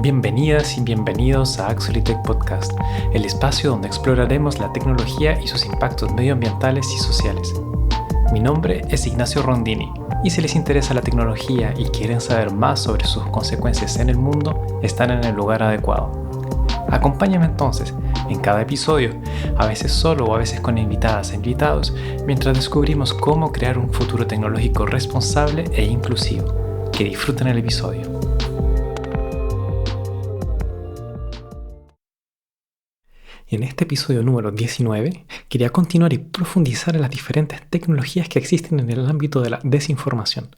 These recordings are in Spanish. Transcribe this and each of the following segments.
Bienvenidas y bienvenidos a Actually Tech Podcast, el espacio donde exploraremos la tecnología y sus impactos medioambientales y sociales. Mi nombre es Ignacio Rondini, y si les interesa la tecnología y quieren saber más sobre sus consecuencias en el mundo, están en el lugar adecuado. Acompáñame entonces en cada episodio, a veces solo o a veces con invitadas e invitados, mientras descubrimos cómo crear un futuro tecnológico responsable e inclusivo. Que disfruten el episodio. En este episodio número 19, quería continuar y profundizar en las diferentes tecnologías que existen en el ámbito de la desinformación,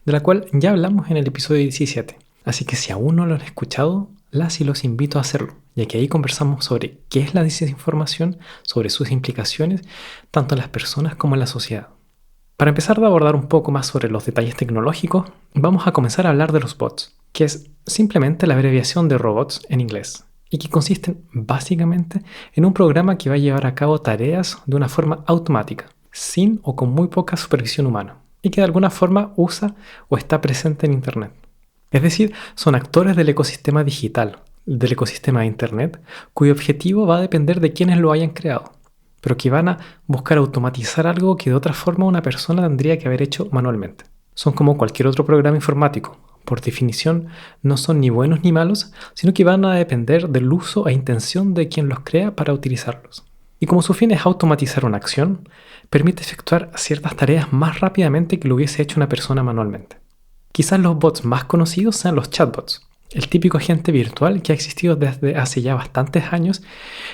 de la cual ya hablamos en el episodio 17. Así que si aún no lo han escuchado, las y los invito a hacerlo, ya que ahí conversamos sobre qué es la desinformación, sobre sus implicaciones, tanto en las personas como en la sociedad. Para empezar a abordar un poco más sobre los detalles tecnológicos, vamos a comenzar a hablar de los bots, que es simplemente la abreviación de robots en inglés, y que consisten básicamente en un programa que va a llevar a cabo tareas de una forma automática, sin o con muy poca supervisión humana, y que de alguna forma usa o está presente en Internet. Es decir, son actores del ecosistema digital, del ecosistema de Internet, cuyo objetivo va a depender de quienes lo hayan creado, pero que van a buscar automatizar algo que de otra forma una persona tendría que haber hecho manualmente. Son como cualquier otro programa informático. Por definición, no son ni buenos ni malos, sino que van a depender del uso e intención de quien los crea para utilizarlos. Y como su fin es automatizar una acción, permite efectuar ciertas tareas más rápidamente que lo hubiese hecho una persona manualmente. Quizás los bots más conocidos sean los chatbots, el típico agente virtual que ha existido desde hace ya bastantes años,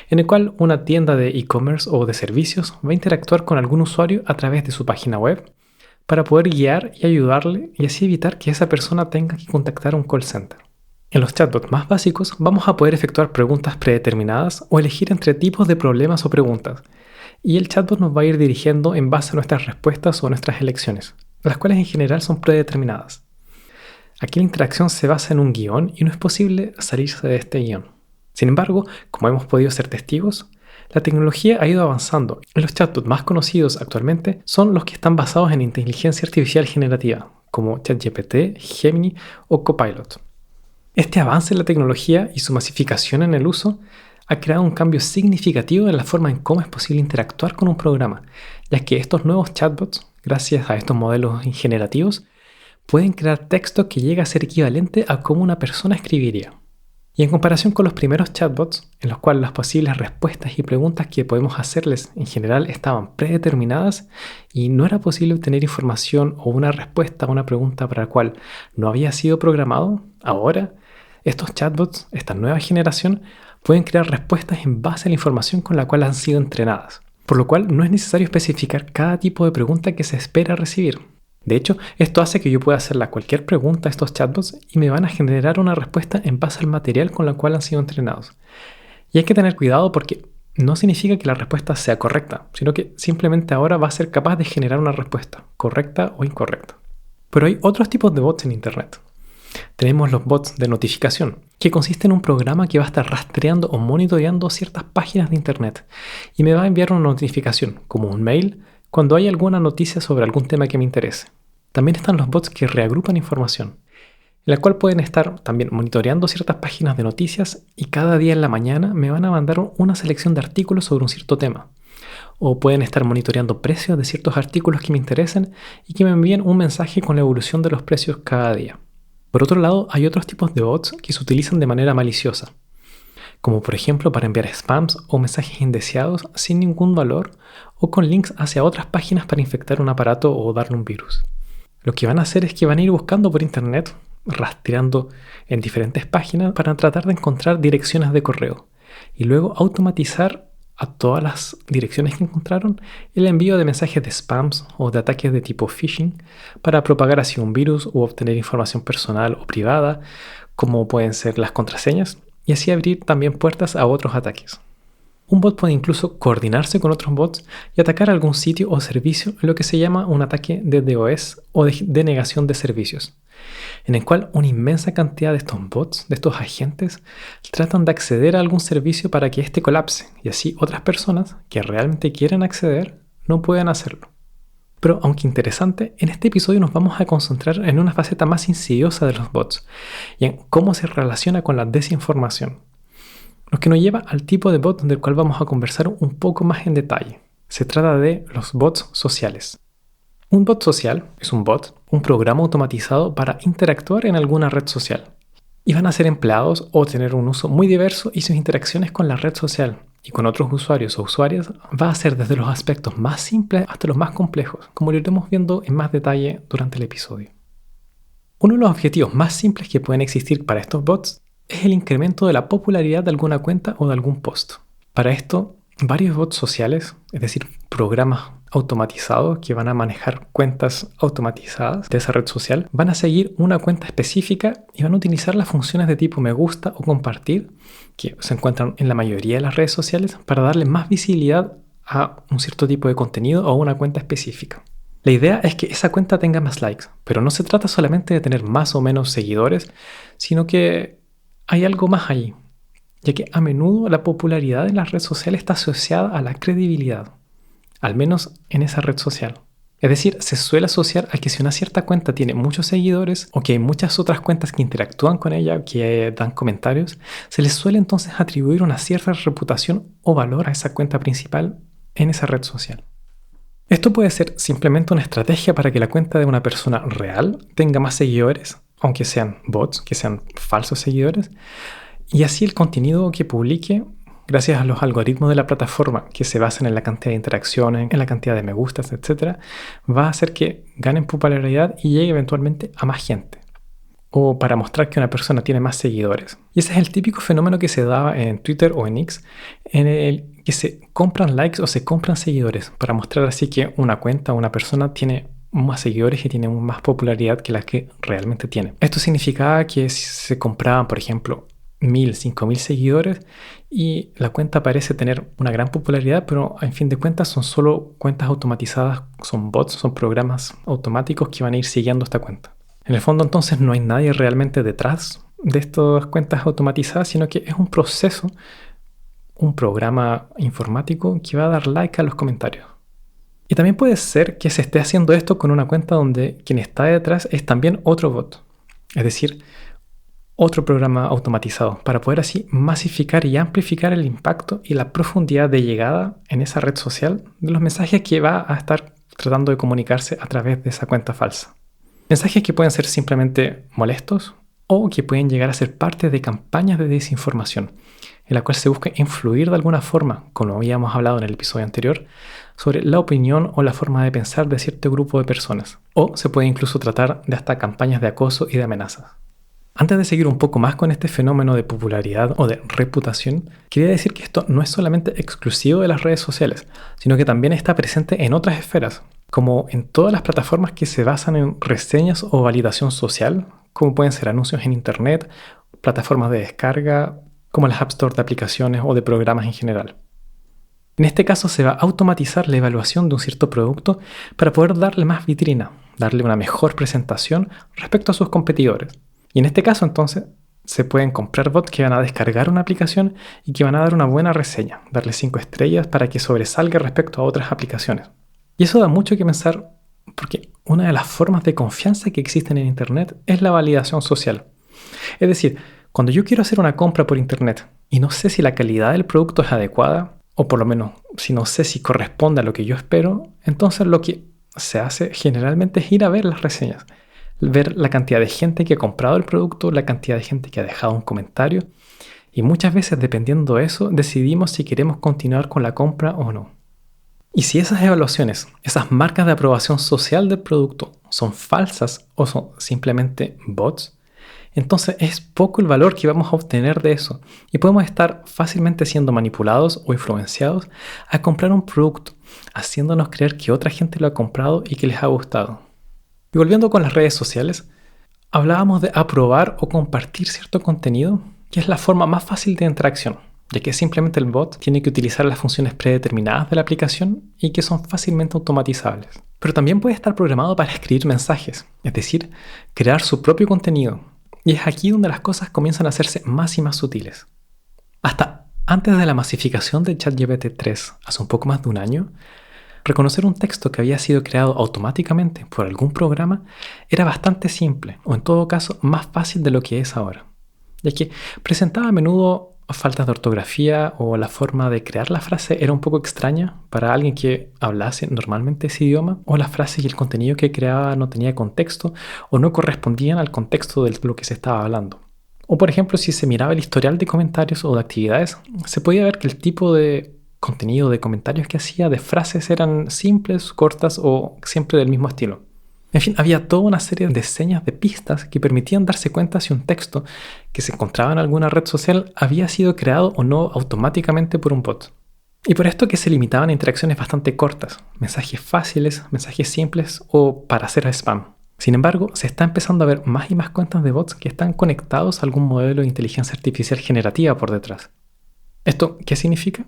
en el cual una tienda de e-commerce o de servicios va a interactuar con algún usuario a través de su página web, para poder guiar y ayudarle y así evitar que esa persona tenga que contactar a un call center. En los chatbots más básicos vamos a poder efectuar preguntas predeterminadas o elegir entre tipos de problemas o preguntas, y el chatbot nos va a ir dirigiendo en base a nuestras respuestas o nuestras elecciones, las cuales en general son predeterminadas. Aquí la interacción se basa en un guión y no es posible salirse de este guión. Sin embargo, como hemos podido ser testigos, la tecnología ha ido avanzando y los chatbots más conocidos actualmente son los que están basados en inteligencia artificial generativa, como ChatGPT, Gemini o Copilot. Este avance en la tecnología y su masificación en el uso ha creado un cambio significativo en la forma en cómo es posible interactuar con un programa, ya que estos nuevos chatbots, gracias a estos modelos generativos, pueden crear texto que llega a ser equivalente a cómo una persona escribiría. Y en comparación con los primeros chatbots, en los cuales las posibles respuestas y preguntas que podemos hacerles en general estaban predeterminadas y no era posible obtener información o una respuesta a una pregunta para la cual no había sido programado, ahora estos chatbots, esta nueva generación, pueden crear respuestas en base a la información con la cual han sido entrenadas, por lo cual no es necesario especificar cada tipo de pregunta que se espera recibir. De hecho, esto hace que yo pueda hacerle cualquier pregunta a estos chatbots y me van a generar una respuesta en base al material con el cual han sido entrenados. Y hay que tener cuidado porque no significa que la respuesta sea correcta, sino que simplemente ahora va a ser capaz de generar una respuesta, correcta o incorrecta. Pero hay otros tipos de bots en Internet. Tenemos los bots de notificación, que consiste en un programa que va a estar rastreando o monitoreando ciertas páginas de Internet y me va a enviar una notificación, como un mail, cuando hay alguna noticia sobre algún tema que me interese. También están los bots que reagrupan información, en la cual pueden estar también monitoreando ciertas páginas de noticias y cada día en la mañana me van a mandar una selección de artículos sobre un cierto tema. O pueden estar monitoreando precios de ciertos artículos que me interesen y que me envíen un mensaje con la evolución de los precios cada día. Por otro lado, hay otros tipos de bots que se utilizan de manera maliciosa, como por ejemplo para enviar spams o mensajes indeseados sin ningún valor o con links hacia otras páginas para infectar un aparato o darle un virus. Lo que van a hacer es que van a ir buscando por internet, rastreando en diferentes páginas para tratar de encontrar direcciones de correo y luego automatizar a todas las direcciones que encontraron el envío de mensajes de spams o de ataques de tipo phishing para propagar así un virus u obtener información personal o privada, como pueden ser las contraseñas, y así abrir también puertas a otros ataques. Un bot puede incluso coordinarse con otros bots y atacar algún sitio o servicio en lo que se llama un ataque de DOS o de denegación de servicios, en el cual una inmensa cantidad de estos bots, de estos agentes, tratan de acceder a algún servicio para que éste colapse y así otras personas que realmente quieren acceder no puedan hacerlo. Pero aunque interesante, en este episodio nos vamos a concentrar en una faceta más insidiosa de los bots y en cómo se relaciona con la desinformación. Lo que nos lleva al tipo de bot del cual vamos a conversar un poco más en detalle. Se trata de los bots sociales. Un bot social es un bot, un programa automatizado para interactuar en alguna red social. Y van a ser empleados o tener un uso muy diverso y sus interacciones con la red social y con otros usuarios o usuarias va a ser desde los aspectos más simples hasta los más complejos, como lo iremos viendo en más detalle durante el episodio. Uno de los objetivos más simples que pueden existir para estos bots es el incremento de la popularidad de alguna cuenta o de algún post. Para esto, varios bots sociales, es decir, programas automatizados que van a manejar cuentas automatizadas de esa red social, van a seguir una cuenta específica y van a utilizar las funciones de tipo me gusta o compartir, que se encuentran en la mayoría de las redes sociales, para darle más visibilidad a un cierto tipo de contenido o a una cuenta específica. La idea es que esa cuenta tenga más likes, pero no se trata solamente de tener más o menos seguidores, sino que hay algo más ahí, ya que a menudo la popularidad de las redes sociales está asociada a la credibilidad, al menos en esa red social. Es decir, se suele asociar a que si una cierta cuenta tiene muchos seguidores o que hay muchas otras cuentas que interactúan con ella, que dan comentarios, se les suele entonces atribuir una cierta reputación o valor a esa cuenta principal en esa red social. Esto puede ser simplemente una estrategia para que la cuenta de una persona real tenga más seguidores, aunque sean bots, que sean falsos seguidores, y así el contenido que publique, gracias a los algoritmos de la plataforma que se basan en la cantidad de interacciones, en la cantidad de me gustas, etc., va a hacer que ganen popularidad y llegue eventualmente a más gente. O para mostrar que una persona tiene más seguidores. Y ese es el típico fenómeno que se daba en Twitter o en X, en el que se compran likes o se compran seguidores, para mostrar así que una cuenta o una persona tiene más seguidores y tiene más popularidad que la que realmente tiene. Esto significaba que si se compraban, por ejemplo, 1000, 5000 seguidores y la cuenta parece tener una gran popularidad, pero en fin de cuentas son solo cuentas automatizadas, son bots, son programas automáticos que van a ir siguiendo esta cuenta. En el fondo entonces no hay nadie realmente detrás de estas cuentas automatizadas, sino que es un proceso, un programa informático que va a dar like a los comentarios. Y también puede ser que se esté haciendo esto con una cuenta donde quien está detrás es también otro bot, es decir, otro programa automatizado, para poder así masificar y amplificar el impacto y la profundidad de llegada en esa red social de los mensajes que va a estar tratando de comunicarse a través de esa cuenta falsa. Mensajes que pueden ser simplemente molestos o que pueden llegar a ser parte de campañas de desinformación, en la cual se busca influir de alguna forma, como habíamos hablado en el episodio anterior, sobre la opinión o la forma de pensar de cierto grupo de personas. O se puede incluso tratar de hasta campañas de acoso y de amenazas. Antes de seguir un poco más con este fenómeno de popularidad o de reputación, quería decir que esto no es solamente exclusivo de las redes sociales, sino que también está presente en otras esferas, como en todas las plataformas que se basan en reseñas o validación social, como pueden ser anuncios en internet, plataformas de descarga, como las App Store de aplicaciones o de programas en general. En este caso se va a automatizar la evaluación de un cierto producto para poder darle más vitrina, darle una mejor presentación respecto a sus competidores. Y en este caso entonces se pueden comprar bots que van a descargar una aplicación y que van a dar una buena reseña, darle 5 estrellas para que sobresalga respecto a otras aplicaciones. Y eso da mucho que pensar porque una de las formas de confianza que existen en Internet es la validación social. Es decir, cuando yo quiero hacer una compra por Internet y no sé si la calidad del producto es adecuada, o por lo menos si no sé si corresponde a lo que yo espero, entonces lo que se hace generalmente es ir a ver las reseñas, ver la cantidad de gente que ha comprado el producto, la cantidad de gente que ha dejado un comentario, y muchas veces dependiendo de eso decidimos si queremos continuar con la compra o no. Y si esas evaluaciones, esas marcas de aprobación social del producto son falsas o son simplemente bots, entonces es poco el valor que vamos a obtener de eso y podemos estar fácilmente siendo manipulados o influenciados a comprar un producto, haciéndonos creer que otra gente lo ha comprado y que les ha gustado. Y volviendo con las redes sociales, hablábamos de aprobar o compartir cierto contenido, que es la forma más fácil de interacción, ya que simplemente el bot tiene que utilizar las funciones predeterminadas de la aplicación y que son fácilmente automatizables. Pero también puede estar programado para escribir mensajes, es decir, crear su propio contenido. Y es aquí donde las cosas comienzan a hacerse más y más sutiles. Hasta antes de la masificación de ChatGPT 3, hace un poco más de un año, Reconocer un texto que había sido creado automáticamente por algún programa era bastante simple, o en todo caso más fácil de lo que es ahora, ya que presentaba a menudo faltas de ortografía o la forma de crear la frase era un poco extraña para alguien que hablase normalmente ese idioma, o las frases y el contenido que creaba no tenía contexto o no correspondían al contexto de lo que se estaba hablando. O por ejemplo, si se miraba el historial de comentarios o de actividades, se podía ver que el tipo de contenido de comentarios que hacía de frases eran simples, cortas o siempre del mismo estilo. En fin, había toda una serie de señas de pistas que permitían darse cuenta si un texto que se encontraba en alguna red social había sido creado o no automáticamente por un bot. Y por esto que se limitaban a interacciones bastante cortas, mensajes fáciles, mensajes simples o para hacer spam. Sin embargo, se está empezando a ver más y más cuentas de bots que están conectados a algún modelo de inteligencia artificial generativa por detrás. ¿Esto qué significa?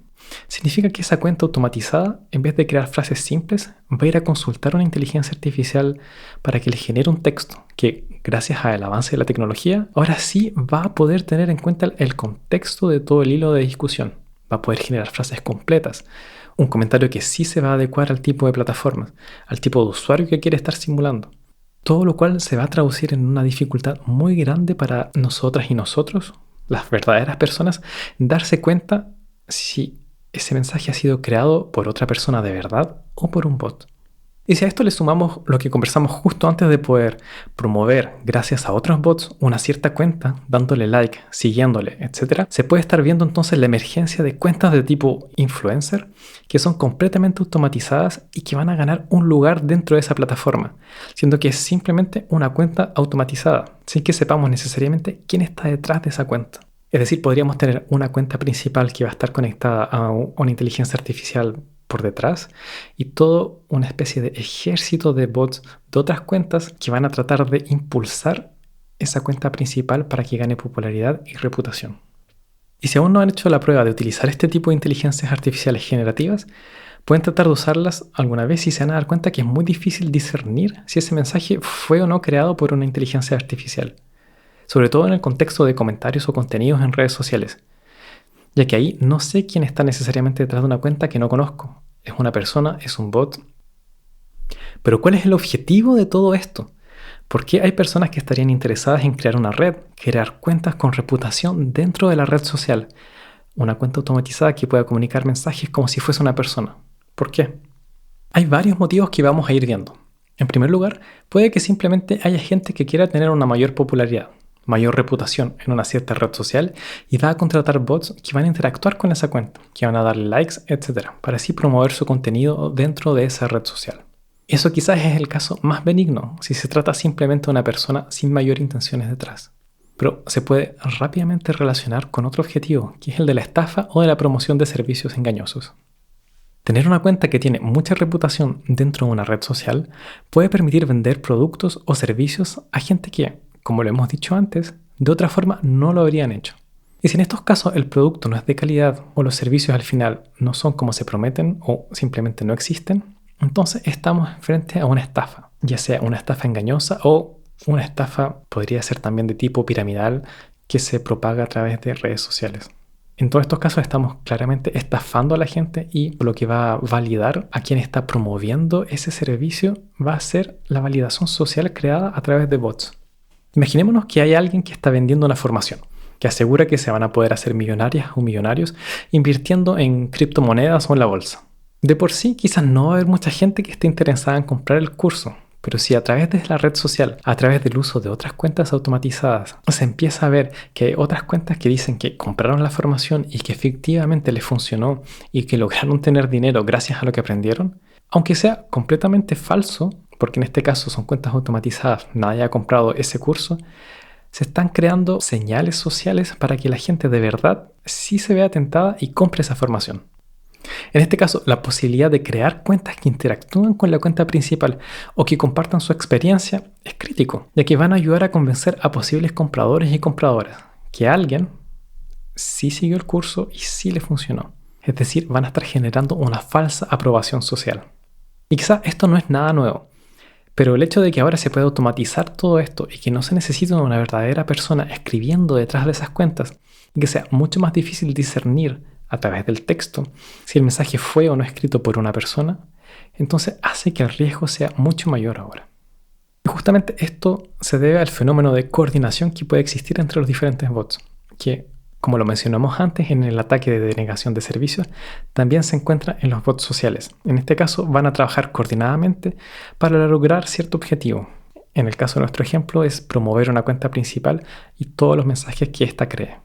Significa que esa cuenta automatizada, en vez de crear frases simples, va a ir a consultar a una inteligencia artificial para que le genere un texto que, gracias al avance de la tecnología, ahora sí va a poder tener en cuenta el contexto de todo el hilo de discusión. Va a poder generar frases completas, un comentario que sí se va a adecuar al tipo de plataformas, al tipo de usuario que quiere estar simulando. Todo lo cual se va a traducir en una dificultad muy grande para nosotras y nosotros, las verdaderas personas, darse cuenta si ese mensaje ha sido creado por otra persona de verdad o por un bot. Y si a esto le sumamos lo que conversamos justo antes de poder promover, gracias a otros bots, una cierta cuenta, dándole like, siguiéndole, etc., se puede estar viendo entonces la emergencia de cuentas de tipo influencer que son completamente automatizadas y que van a ganar un lugar dentro de esa plataforma, siendo que es simplemente una cuenta automatizada, sin que sepamos necesariamente quién está detrás de esa cuenta. Es decir, podríamos tener una cuenta principal que va a estar conectada a una inteligencia artificial por detrás y todo una especie de ejército de bots de otras cuentas que van a tratar de impulsar esa cuenta principal para que gane popularidad y reputación. Y si aún no han hecho la prueba de utilizar este tipo de inteligencias artificiales generativas, pueden tratar de usarlas alguna vez y se van a dar cuenta que es muy difícil discernir si ese mensaje fue o no creado por una inteligencia artificial, sobre todo en el contexto de comentarios o contenidos en redes sociales, ya que ahí no sé quién está necesariamente detrás de una cuenta que no conozco. ¿Es una persona? ¿Es un bot? Pero ¿cuál es el objetivo de todo esto? ¿Por qué hay personas que estarían interesadas en crear una red, crear cuentas con reputación dentro de la red social? Una cuenta automatizada que pueda comunicar mensajes como si fuese una persona. ¿Por qué? Hay varios motivos que vamos a ir viendo. En primer lugar, puede que simplemente haya gente que quiera tener una mayor popularidad, mayor reputación en una cierta red social y va a contratar bots que van a interactuar con esa cuenta, que van a darle likes, etc., para así promover su contenido dentro de esa red social. Eso quizás es el caso más benigno, si se trata simplemente de una persona sin mayor intenciones detrás. Pero se puede rápidamente relacionar con otro objetivo, que es el de la estafa o de la promoción de servicios engañosos. Tener una cuenta que tiene mucha reputación dentro de una red social puede permitir vender productos o servicios a gente que, como lo hemos dicho antes, de otra forma no lo habrían hecho. Y si en estos casos el producto no es de calidad o los servicios al final no son como se prometen o simplemente no existen, entonces estamos frente a una estafa, ya sea una estafa engañosa o una estafa podría ser también de tipo piramidal que se propaga a través de redes sociales. En todos estos casos estamos claramente estafando a la gente y lo que va a validar a quien está promoviendo ese servicio va a ser la validación social creada a través de bots. Imaginémonos que hay alguien que está vendiendo una formación, que asegura que se van a poder hacer millonarias o millonarios invirtiendo en criptomonedas o en la bolsa. De por sí, quizás no va a haber mucha gente que esté interesada en comprar el curso, pero si a través de la red social, a través del uso de otras cuentas automatizadas, se empieza a ver que hay otras cuentas que dicen que compraron la formación y que efectivamente les funcionó y que lograron tener dinero gracias a lo que aprendieron, aunque sea completamente falso, porque en este caso son cuentas automatizadas, nadie ha comprado ese curso, se están creando señales sociales para que la gente de verdad sí se vea tentada y compre esa formación. En este caso, la posibilidad de crear cuentas que interactúen con la cuenta principal o que compartan su experiencia es crítico, ya que van a ayudar a convencer a posibles compradores y compradoras que alguien sí siguió el curso y sí le funcionó. Es decir, van a estar generando una falsa aprobación social. Y quizás esto no es nada nuevo, pero el hecho de que ahora se pueda automatizar todo esto y que no se necesite una verdadera persona escribiendo detrás de esas cuentas y que sea mucho más difícil discernir a través del texto si el mensaje fue o no escrito por una persona, entonces hace que el riesgo sea mucho mayor ahora. Y justamente esto se debe al fenómeno de coordinación que puede existir entre los diferentes bots, que, como lo mencionamos antes en el ataque de denegación de servicios, también se encuentra en los bots sociales. En este caso van a trabajar coordinadamente para lograr cierto objetivo. En el caso de nuestro ejemplo es promover una cuenta principal y todos los mensajes que ésta cree.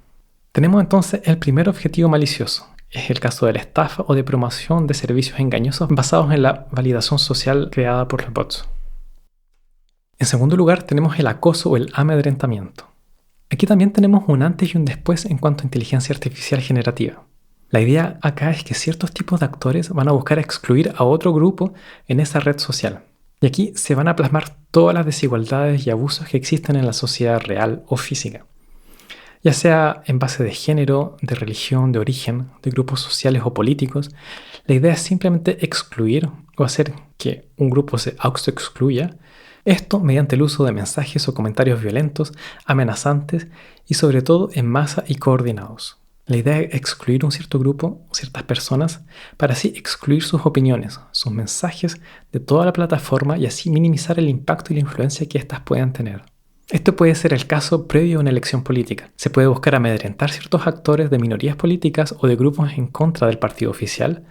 Tenemos entonces el primer objetivo malicioso. Es el caso de la estafa o de promoción de servicios engañosos basados en la validación social creada por los bots. En segundo lugar, tenemos el acoso o el amedrentamiento. Aquí también tenemos un antes y un después en cuanto a inteligencia artificial generativa. La idea acá es que ciertos tipos de actores van a buscar excluir a otro grupo en esa red social. Y aquí se van a plasmar todas las desigualdades y abusos que existen en la sociedad real o física. Ya sea en base de género, de religión, de origen, de grupos sociales o políticos, la idea es simplemente excluir o hacer que un grupo se autoexcluya. Esto mediante el uso de mensajes o comentarios violentos, amenazantes y sobre todo en masa y coordinados. La idea es excluir un cierto grupo, ciertas personas, para así excluir sus opiniones, sus mensajes de toda la plataforma y así minimizar el impacto y la influencia que éstas puedan tener. Esto puede ser el caso previo a una elección política. Se puede buscar amedrentar ciertos actores de minorías políticas o de grupos en contra del partido oficial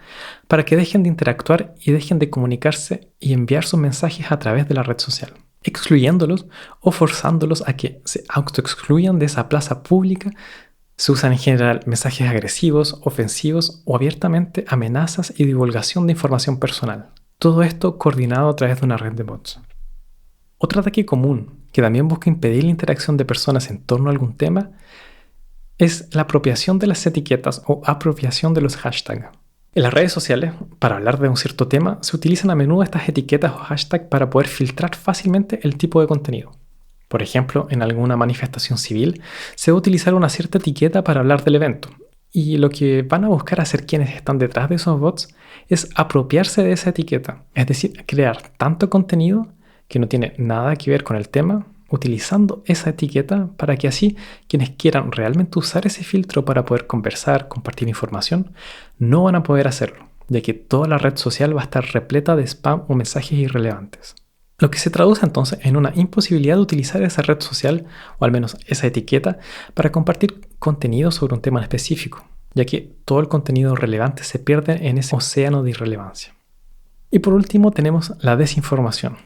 para que dejen de interactuar y dejen de comunicarse y enviar sus mensajes a través de la red social, excluyéndolos o forzándolos a que se autoexcluyan de esa plaza pública. Se usan en general mensajes agresivos, ofensivos o abiertamente amenazas y divulgación de información personal. Todo esto coordinado a través de una red de bots. Otro ataque común que también busca impedir la interacción de personas en torno a algún tema es la apropiación de las etiquetas o apropiación de los hashtags. En las redes sociales, para hablar de un cierto tema, se utilizan a menudo estas etiquetas o hashtags para poder filtrar fácilmente el tipo de contenido. Por ejemplo, en alguna manifestación civil, se va a utilizar una cierta etiqueta para hablar del evento. Y lo que van a buscar hacer quienes están detrás de esos bots es apropiarse de esa etiqueta, es decir, crear tanto contenido que no tiene nada que ver con el tema, utilizando esa etiqueta para que así quienes quieran realmente usar ese filtro para poder conversar, compartir información, no van a poder hacerlo, ya que toda la red social va a estar repleta de spam o mensajes irrelevantes. Lo que se traduce entonces en una imposibilidad de utilizar esa red social, o al menos esa etiqueta, para compartir contenido sobre un tema específico, ya que todo el contenido relevante se pierde en ese océano de irrelevancia. Y por último tenemos la desinformación.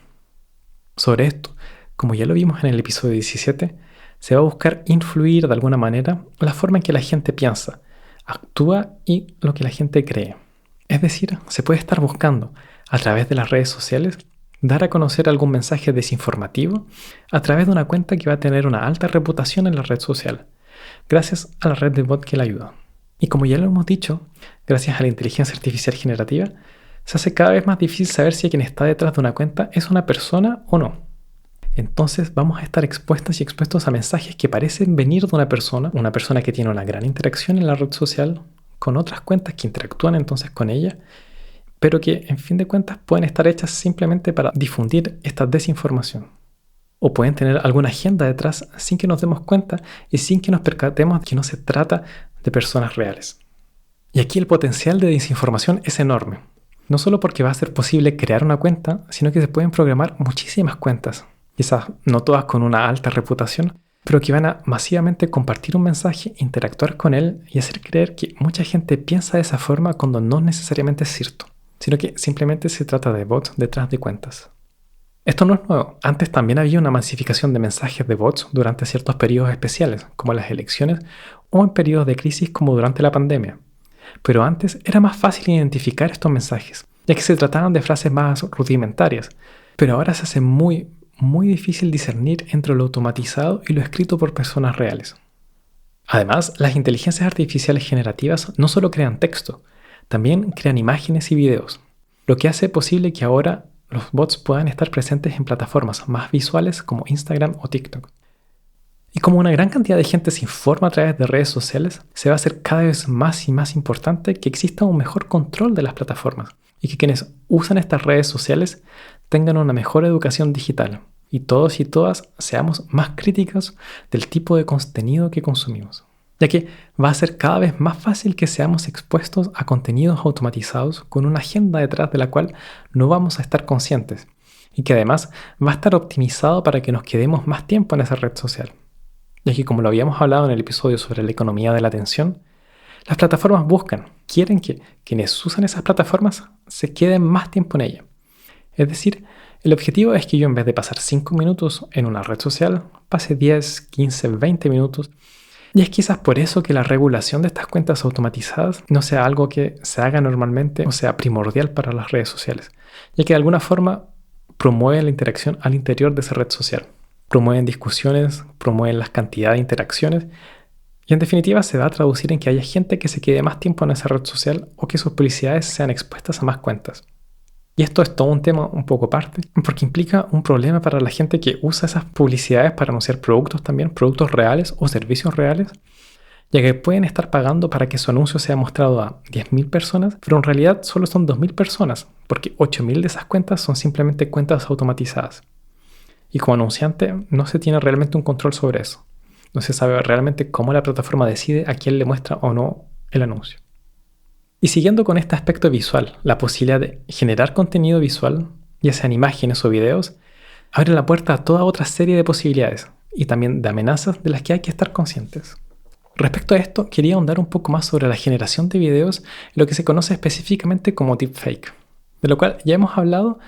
Sobre esto, como ya lo vimos en el episodio 17, se va a buscar influir de alguna manera la forma en que la gente piensa, actúa y lo que la gente cree. Es decir, se puede estar buscando, a través de las redes sociales, dar a conocer algún mensaje desinformativo a través de una cuenta que va a tener una alta reputación en la red social, gracias a la red de bot que la ayuda. Y como ya lo hemos dicho, gracias a la inteligencia artificial generativa, se hace cada vez más difícil saber si quien está detrás de una cuenta es una persona o no. Entonces vamos a estar expuestas y expuestos a mensajes que parecen venir de una persona que tiene una gran interacción en la red social, con otras cuentas que interactúan entonces con ella, pero que en fin de cuentas pueden estar hechas simplemente para difundir esta desinformación. O pueden tener alguna agenda detrás sin que nos demos cuenta y sin que nos percatemos de que no se trata de personas reales. Y aquí el potencial de desinformación es enorme. No solo porque va a ser posible crear una cuenta, sino que se pueden programar muchísimas cuentas. Quizás no todas con una alta reputación, pero que van a masivamente compartir un mensaje, interactuar con él y hacer creer que mucha gente piensa de esa forma cuando no necesariamente es cierto, sino que simplemente se trata de bots detrás de cuentas. Esto no es nuevo. Antes también había una masificación de mensajes de bots durante ciertos periodos especiales, como las elecciones, o en periodos de crisis como durante la pandemia. Pero antes era más fácil identificar estos mensajes, ya que se trataban de frases más rudimentarias, pero ahora se hace muy difícil discernir entre lo automatizado y lo escrito por personas reales. Además, las inteligencias artificiales generativas no solo crean texto, también crean imágenes y videos, lo que hace posible que ahora los bots puedan estar presentes en plataformas más visuales como Instagram o TikTok. Y como una gran cantidad de gente se informa a través de redes sociales, se va a hacer cada vez más y más importante que exista un mejor control de las plataformas y que quienes usan estas redes sociales tengan una mejor educación digital y todos y todas seamos más críticos del tipo de contenido que consumimos. ya que va a ser cada vez más fácil que seamos expuestos a contenidos automatizados con una agenda detrás de la cual no vamos a estar conscientes y que además va a estar optimizado para que nos quedemos más tiempo en esa red social. Ya que como lo habíamos hablado en el episodio sobre la economía de la atención, las plataformas quieren que quienes usan esas plataformas se queden más tiempo en ella. Es decir, el objetivo es que yo en vez de pasar 5 minutos en una red social, pase 10, 15, 20 minutos. Y es quizás por eso que la regulación de estas cuentas automatizadas no sea algo que se haga normalmente o sea primordial para las redes sociales, ya que de alguna forma promueve la interacción al interior de esa red social. Promueven discusiones, promueven las cantidades de interacciones y en definitiva se va a traducir en que haya gente que se quede más tiempo en esa red social o que sus publicidades sean expuestas a más cuentas. Y esto es todo un tema un poco aparte, porque implica un problema para la gente que usa esas publicidades para anunciar productos también, productos reales o servicios reales, ya que pueden estar pagando para que su anuncio sea mostrado a 10.000 personas, pero en realidad solo son 2.000 personas, porque 8.000 de esas cuentas son simplemente cuentas automatizadas. Y como anunciante no se tiene realmente un control sobre eso. No se sabe realmente cómo la plataforma decide a quién le muestra o no el anuncio. Y siguiendo con este aspecto visual, la posibilidad de generar contenido visual, ya sean imágenes o videos, abre la puerta a toda otra serie de posibilidades y también de amenazas de las que hay que estar conscientes. Respecto a esto, quería ahondar un poco más sobre la generación de videos y lo que se conoce específicamente como deepfake, de lo cual ya hemos hablado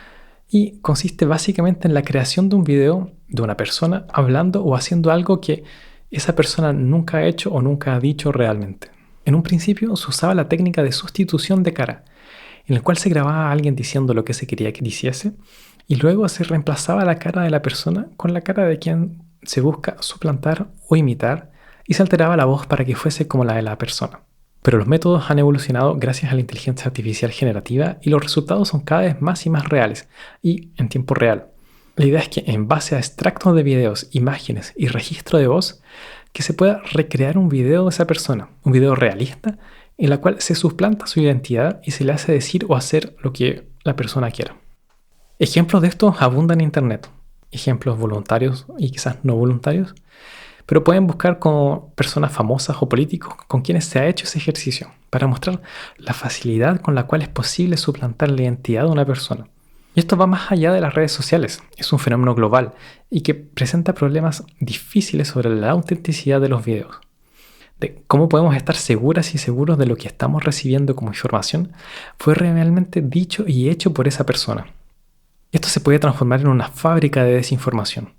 y consiste básicamente en la creación de un video de una persona hablando o haciendo algo que esa persona nunca ha hecho o nunca ha dicho realmente. En un principio se usaba la técnica de sustitución de cara, en el cual se grababa a alguien diciendo lo que se quería que hiciese y luego se reemplazaba la cara de la persona con la cara de quien se busca suplantar o imitar y se alteraba la voz para que fuese como la de la persona. Pero los métodos han evolucionado gracias a la inteligencia artificial generativa y los resultados son cada vez más y más reales y en tiempo real. La idea es que en base a extractos de videos, imágenes y registro de voz, que se pueda recrear un video de esa persona, un video realista, en la cual se suplanta su identidad y se le hace decir o hacer lo que la persona quiera. Ejemplos de esto abundan en internet, ejemplos voluntarios y quizás no voluntarios, pero pueden buscar como personas famosas o políticos con quienes se ha hecho ese ejercicio para mostrar la facilidad con la cual es posible suplantar la identidad de una persona. Y esto va más allá de las redes sociales, es un fenómeno global y que presenta problemas difíciles sobre la autenticidad de los videos. De cómo podemos estar seguras y seguros de lo que estamos recibiendo como información fue realmente dicho y hecho por esa persona. Esto se puede transformar en una fábrica de desinformación.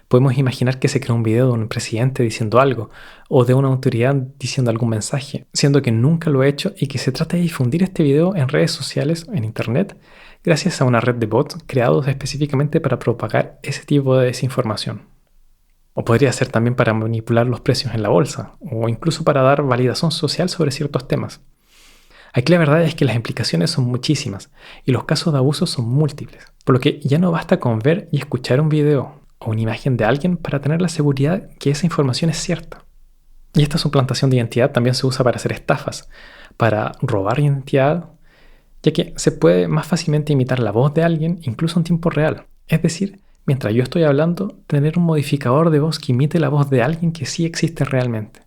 Podemos imaginar que se crea un video de un presidente diciendo algo o de una autoridad diciendo algún mensaje, siendo que nunca lo ha hecho y que se trata de difundir este video en redes sociales, en internet, gracias a una red de bots creados específicamente para propagar ese tipo de desinformación. O podría ser también para manipular los precios en la bolsa, o incluso para dar validación social sobre ciertos temas. Aquí la verdad es que las implicaciones son muchísimas, y los casos de abuso son múltiples, por lo que ya no basta con ver y escuchar un video o una imagen de alguien para tener la seguridad que esa información es cierta. Y esta suplantación de identidad también se usa para hacer estafas, para robar identidad, ya que se puede más fácilmente imitar la voz de alguien incluso en tiempo real. Es decir, mientras yo estoy hablando, tener un modificador de voz que imite la voz de alguien que sí existe realmente.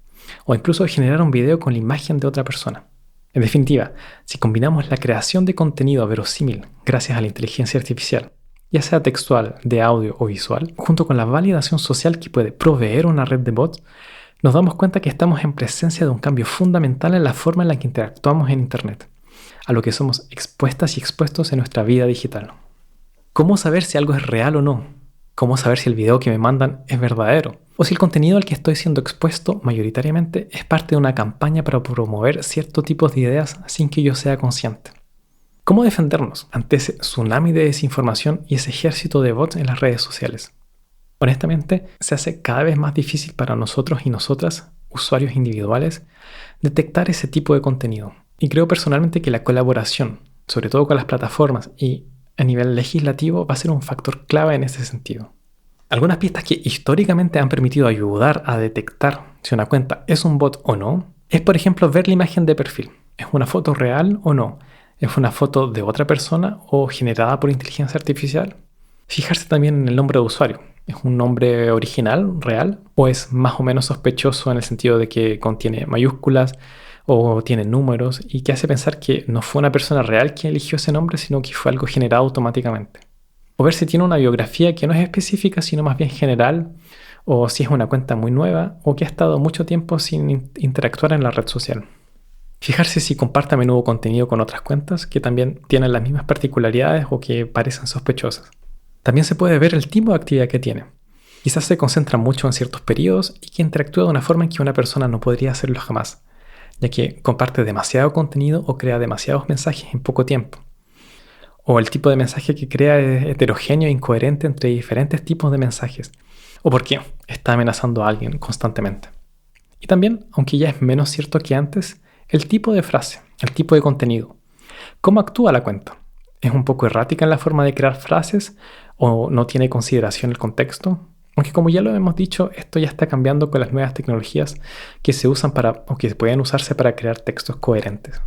O incluso generar un video con la imagen de otra persona. En definitiva, si combinamos la creación de contenido verosímil gracias a la inteligencia artificial, ya sea textual, de audio o visual, junto con la validación social que puede proveer una red de bots, nos damos cuenta que estamos en presencia de un cambio fundamental en la forma en la que interactuamos en Internet, a lo que somos expuestas y expuestos en nuestra vida digital. ¿Cómo saber si algo es real o no? ¿Cómo saber si el video que me mandan es verdadero? O si el contenido al que estoy siendo expuesto mayoritariamente es parte de una campaña para promover ciertos tipos de ideas sin que yo sea consciente. ¿Cómo defendernos ante ese tsunami de desinformación y ese ejército de bots en las redes sociales? Honestamente, se hace cada vez más difícil para nosotros y nosotras, usuarios individuales, detectar ese tipo de contenido. Y creo personalmente que la colaboración, sobre todo con las plataformas y a nivel legislativo, va a ser un factor clave en ese sentido. Algunas pistas que históricamente han permitido ayudar a detectar si una cuenta es un bot o no, es por ejemplo ver la imagen de perfil. ¿Es una foto real o no? ¿Es una foto de otra persona o generada por inteligencia artificial? Fijarse también en el nombre de usuario. ¿Es un nombre original, real? ¿O es más o menos sospechoso en el sentido de que contiene mayúsculas o tiene números y que hace pensar que no fue una persona real quien eligió ese nombre, sino que fue algo generado automáticamente? O ver si tiene una biografía que no es específica, sino más bien general, o si es una cuenta muy nueva o que ha estado mucho tiempo sin interactuar en la red social. Fijarse si comparte a menudo contenido con otras cuentas que también tienen las mismas particularidades o que parecen sospechosas. También se puede ver el tipo de actividad que tiene. Quizás se concentra mucho en ciertos periodos y que interactúa de una forma en que una persona no podría hacerlo jamás, ya que comparte demasiado contenido o crea demasiados mensajes en poco tiempo. O el tipo de mensaje que crea es heterogéneo e incoherente entre diferentes tipos de mensajes. O porque está amenazando a alguien constantemente. Y también, aunque ya es menos cierto que antes, el tipo de frase, el tipo de contenido. ¿Cómo actúa la cuenta? ¿Es un poco errática en la forma de crear frases o no tiene consideración el contexto? Aunque como ya lo hemos dicho, esto ya está cambiando con las nuevas tecnologías que se usan o que pueden usarse para crear textos coherentes.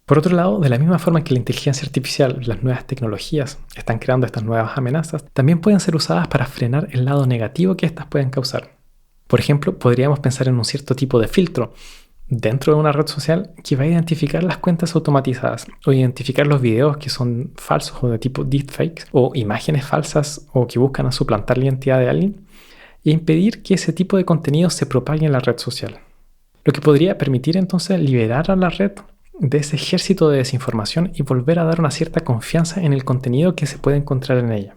Por otro lado, de la misma forma que la inteligencia artificial, las nuevas tecnologías están creando estas nuevas amenazas, también pueden ser usadas para frenar el lado negativo que estas pueden causar. Por ejemplo, podríamos pensar en un cierto tipo de filtro dentro de una red social que va a identificar las cuentas automatizadas o identificar los videos que son falsos o de tipo deepfakes o imágenes falsas o que buscan suplantar la identidad de alguien e impedir que ese tipo de contenido se propague en la red social. Lo que podría permitir entonces liberar a la red de ese ejército de desinformación y volver a dar una cierta confianza en el contenido que se puede encontrar en ella.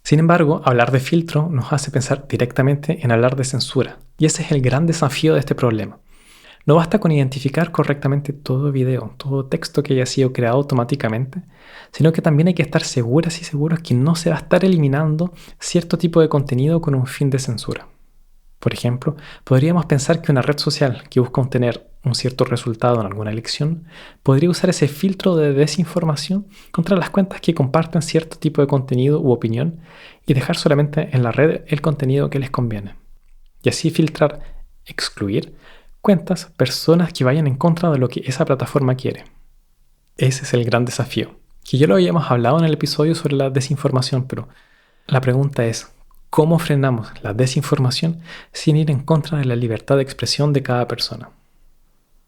Sin embargo, hablar de filtro nos hace pensar directamente en hablar de censura, y ese es el gran desafío de este problema. No basta con identificar correctamente todo video, todo texto que haya sido creado automáticamente, sino que también hay que estar seguras y seguros que no se va a estar eliminando cierto tipo de contenido con un fin de censura. Por ejemplo, podríamos pensar que una red social que busca obtener un cierto resultado en alguna elección podría usar ese filtro de desinformación contra las cuentas que comparten cierto tipo de contenido u opinión y dejar solamente en la red el contenido que les conviene. Y así filtrar, excluir cuentas, personas que vayan en contra de lo que esa plataforma quiere. Ese es el gran desafío, que ya lo habíamos hablado en el episodio sobre la desinformación, pero la pregunta es, ¿cómo frenamos la desinformación sin ir en contra de la libertad de expresión de cada persona?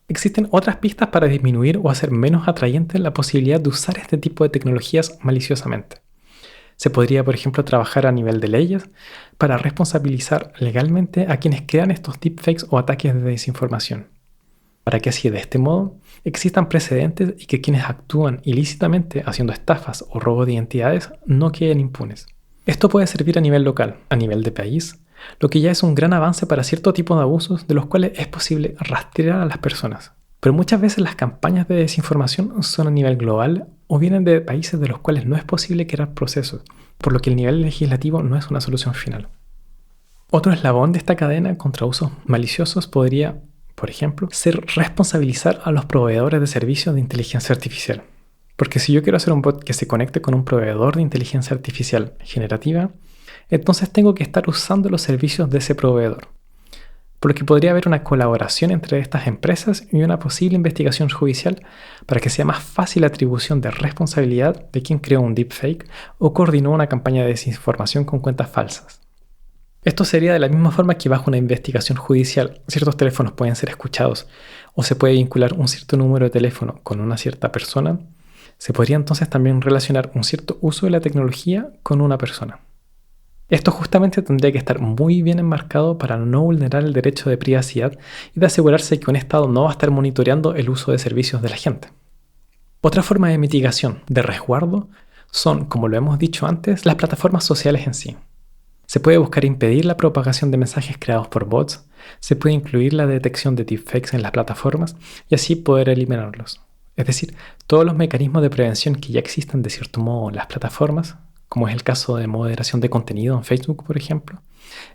Existen otras pistas para disminuir o hacer menos atrayente la posibilidad de usar este tipo de tecnologías maliciosamente. Se podría, por ejemplo, trabajar a nivel de leyes para responsabilizar legalmente a quienes crean estos deepfakes o ataques de desinformación, para que así de este modo existan precedentes y que quienes actúan ilícitamente haciendo estafas o robo de identidades no queden impunes. Esto puede servir a nivel local, a nivel de país, lo que ya es un gran avance para cierto tipo de abusos de los cuales es posible rastrear a las personas. Pero muchas veces las campañas de desinformación son a nivel global o vienen de países de los cuales no es posible crear procesos, por lo que el nivel legislativo no es una solución final. Otro eslabón de esta cadena contra usos maliciosos podría, por ejemplo, ser responsabilizar a los proveedores de servicios de inteligencia artificial. Porque si yo quiero hacer un bot que se conecte con un proveedor de inteligencia artificial generativa, entonces tengo que estar usando los servicios de ese proveedor. Por lo que podría haber una colaboración entre estas empresas y una posible investigación judicial para que sea más fácil la atribución de responsabilidad de quien creó un deepfake o coordinó una campaña de desinformación con cuentas falsas. Esto sería de la misma forma que bajo una investigación judicial ciertos teléfonos pueden ser escuchados o se puede vincular un cierto número de teléfono con una cierta persona, se podría entonces también relacionar un cierto uso de la tecnología con una persona. Esto justamente tendría que estar muy bien enmarcado para no vulnerar el derecho de privacidad y de asegurarse que un Estado no va a estar monitoreando el uso de servicios de la gente. Otra forma de mitigación, de resguardo, son, como lo hemos dicho antes, las plataformas sociales en sí. Se puede buscar impedir la propagación de mensajes creados por bots, se puede incluir la detección de deepfakes en las plataformas y así poder eliminarlos. Es decir, todos los mecanismos de prevención que ya existen de cierto modo en las plataformas, como es el caso de moderación de contenido en Facebook, por ejemplo,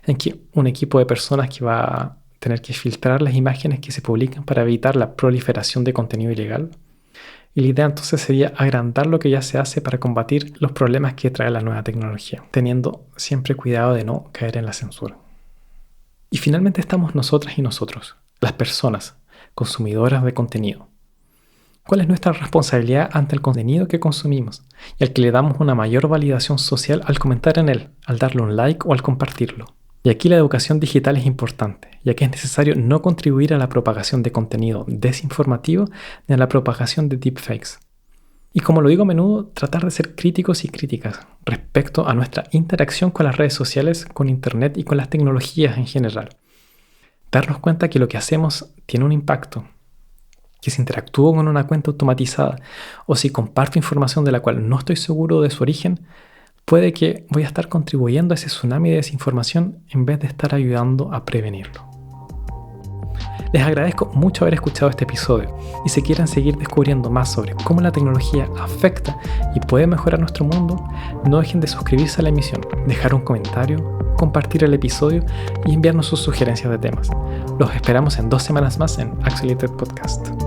en que un equipo de personas que va a tener que filtrar las imágenes que se publican para evitar la proliferación de contenido ilegal. Y la idea entonces sería agrandar lo que ya se hace para combatir los problemas que trae la nueva tecnología, teniendo siempre cuidado de no caer en la censura. Y finalmente estamos nosotras y nosotros, las personas, consumidoras de contenido. ¿Cuál es nuestra responsabilidad ante el contenido que consumimos y al que le damos una mayor validación social al comentar en él, al darle un like o al compartirlo? Y aquí la educación digital es importante, ya que es necesario no contribuir a la propagación de contenido desinformativo ni a la propagación de deepfakes. Y como lo digo a menudo, tratar de ser críticos y críticas respecto a nuestra interacción con las redes sociales, con Internet y con las tecnologías en general. Darnos cuenta que lo que hacemos tiene un impacto, que si interactúo con una cuenta automatizada o si comparto información de la cual no estoy seguro de su origen, puede que voy a estar contribuyendo a ese tsunami de desinformación en vez de estar ayudando a prevenirlo. Les agradezco mucho haber escuchado este episodio y si quieren seguir descubriendo más sobre cómo la tecnología afecta y puede mejorar nuestro mundo, no dejen de suscribirse a la emisión, dejar un comentario, compartir el episodio y enviarnos sus sugerencias de temas. Los esperamos en 2 semanas más en Accelerated Podcast.